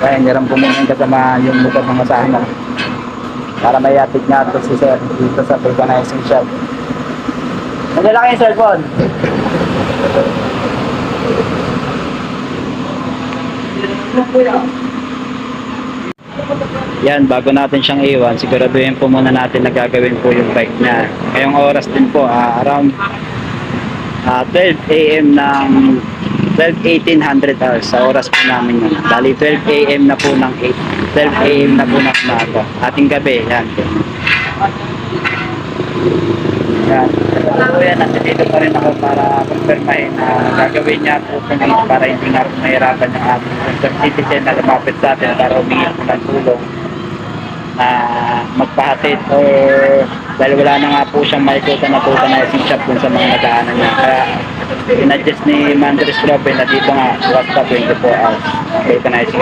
Kaya hiniram po muna yung kasama yung motor ng kasama. Para may atid nga ito si sir dito sa vulcanizing shop. Nadala kayo cellphone. Yan, bago natin siyang iwan, siguraduhin po muna natin na gagawin po yung bike niya. Ngayong oras din po, around 12 a.m. ng 12:1800 hours sa oras po namin yun. Bali 12 a.m. na po ng 12 a.m. na po ng umaga. Ating gabi, yan. Yan. So yan, nandito pa rin ako para confirmahin na gagawin niya po kung para hindi na mahirapan yung ating citizen na lumapit sa atin para humingi po ng tulong na magpahatid or dahil wala na nga po siyang makikita na vulcanizing shop dun sa mga nadaanan niya. Kaya in-adjust ni Mandris Probe na dito nga basta 24 hours vulcanizing